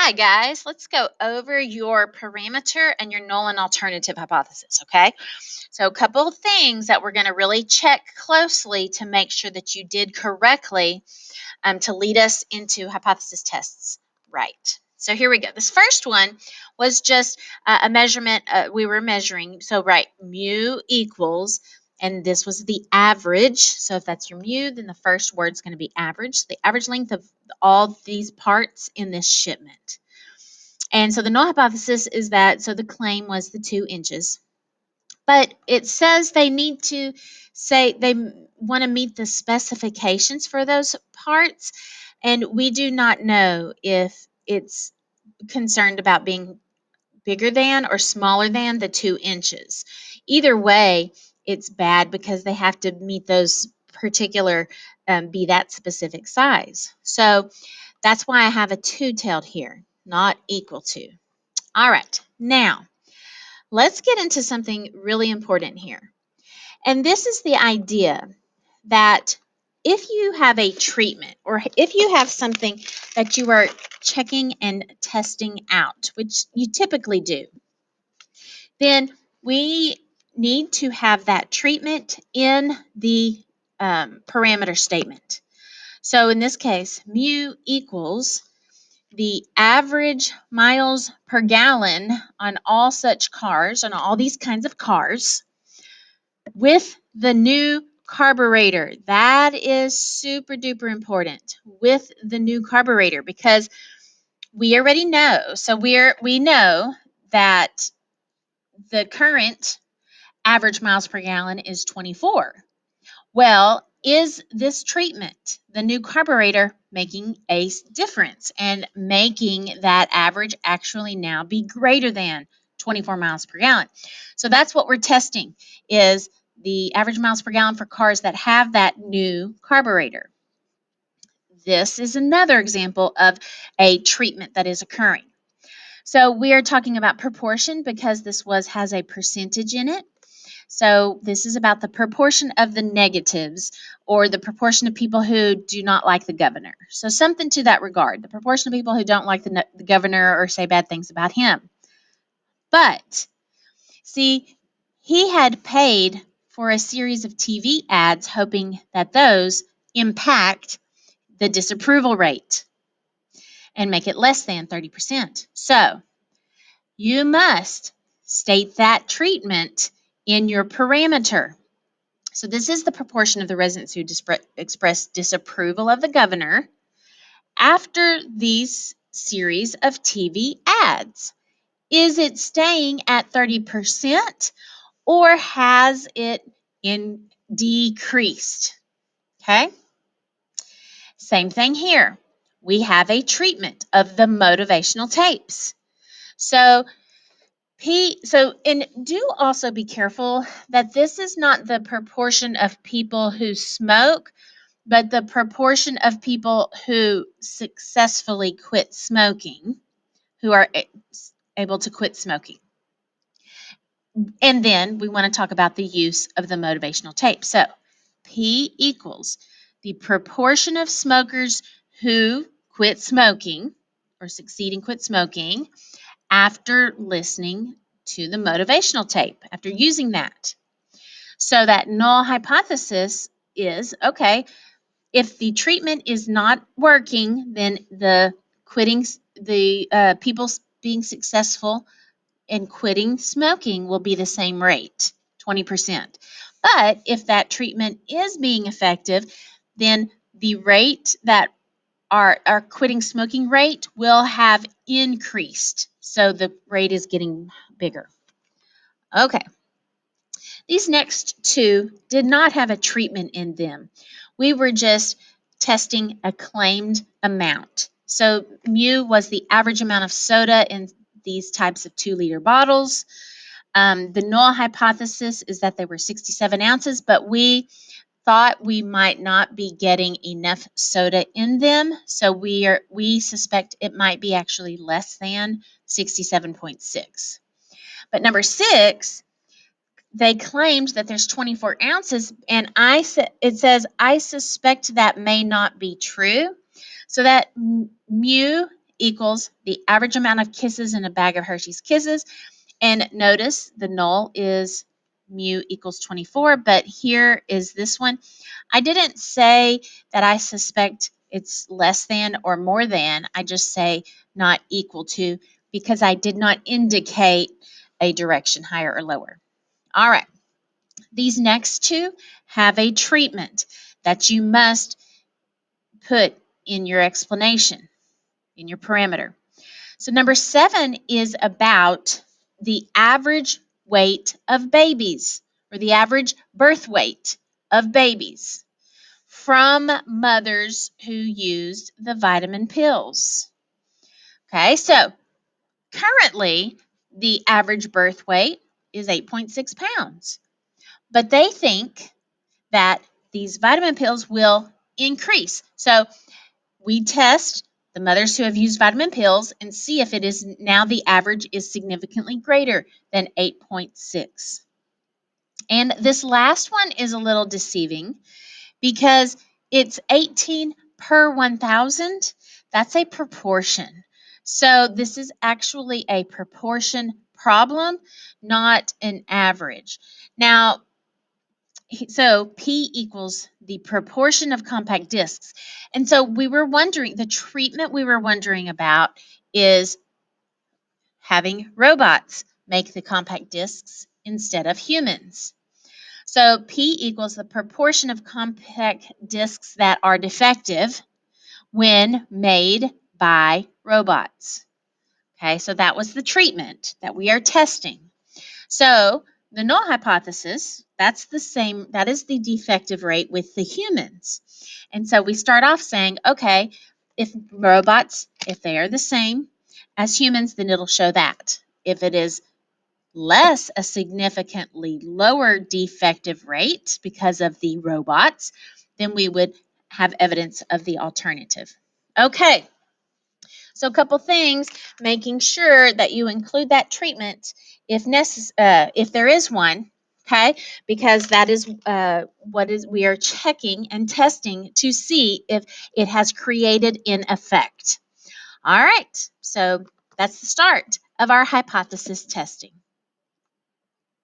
Hi, guys. Let's go over your parameter and your null and alternative hypothesis, okay? So a couple of things that we're going to really check closely to make sure that you did correctly to lead us into hypothesis tests right. So here we go. This first one was just a measurement. We were measuring. So, right, mu equals, and this was the average. So if that's your mu, then the first word is going to be average. So the average length of all these parts in this shipment. And so the null hypothesis is that, so the claim was the 2 inches. But it says they need to say they want to meet the specifications for those parts. And we do not know if it's concerned about being bigger than or smaller than the 2 inches. Either way, it's bad because they have to meet those particular, be that specific size. So that's why I have a two-tailed here, not equal to. All right, now let's get into something really important here. And this is the idea that if you have a treatment or if you have something that you are checking and testing out, which you typically do, then we need to have that treatment in the parameter statement. So in this case, mu equals the average miles per gallon on all such cars, on all these kinds of cars, with the new carburetor. That is super duper important, with the new carburetor, because we already know. So we know that the current average miles per gallon is 24. Well, is this treatment, the new carburetor, making a difference and making that average actually now be greater than 24 miles per gallon? So that's what we're testing, is the average miles per gallon for cars that have that new carburetor. This is another example of a treatment that is occurring. So we are talking about proportion because this has a percentage in it. So this is about the proportion of the negatives, or the proportion of people who do not like the governor. So something to that regard, the proportion of people who don't like the governor or say bad things about him. But see, he had paid for a series of TV ads hoping that those impact the disapproval rate and make it less than 30%. So you must state that treatment in your parameter. So this is the proportion of the residents who express disapproval of the governor after these series of TV ads. Is it staying at 30%, or has it decreased? Okay. Same thing here. We have a treatment of the motivational tapes. So and do also be careful that this is not the proportion of people who smoke, but the proportion of people who successfully quit smoking, who are able to quit smoking. And then we want to talk about the use of the motivational tape. So P equals the proportion of smokers who quit smoking or succeed in quit smoking after listening to the motivational tape, after using that. So that null hypothesis is, okay, if the treatment is not working, then the people being successful in quitting smoking will be the same rate, 20%. But if that treatment is being effective, then the rate that our quitting smoking rate will have increased. So the rate is getting bigger. Okay. These next two did not have a treatment in them. We were just testing a claimed amount. So mu was the average amount of soda in these types of 2-liter bottles. The null hypothesis is that they were 67 ounces, but we thought we might not be getting enough soda in them, so we suspect it might be actually less than 67.6. But number 6, they claimed that there's 24 ounces, and it says, I suspect that may not be true. So that mu equals the average amount of kisses in a bag of Hershey's Kisses. And notice the null is mu equals 24, but here is this one. I didn't say that I suspect it's less than or more than. I just say not equal to because I did not indicate a direction higher or lower. All right. These next two have a treatment that you must put in your explanation, in your parameter. So number 7 is about the average weight of babies, or the average birth weight of babies from mothers who used the vitamin pills. Okay, so currently the average birth weight is 8.6 pounds, but they think that these vitamin pills will increase. So we test the mothers who have used vitamin pills and see if it is now the average is significantly greater than 8.6. And this last one is a little deceiving because it's 18 per 1,000. That's a proportion. So this is actually a proportion problem, not an average. Now, so P equals the proportion of compact discs. And so we were wondering, the treatment we were wondering about is having robots make the compact discs instead of humans. So P equals the proportion of compact discs that are defective when made by robots. Okay, so that was the treatment that we are testing. So the null hypothesis, that's the same, that is the defective rate with the humans. And so we start off saying, okay, if robots, if they are the same as humans, then it'll show that. If it is less, a significantly lower defective rate because of the robots, then we would have evidence of the alternative. Okay, so a couple things, making sure that you include that treatment if there is one, okay? Because that is what is we are checking and testing to see if it has created an effect. All right, so that's the start of our hypothesis testing.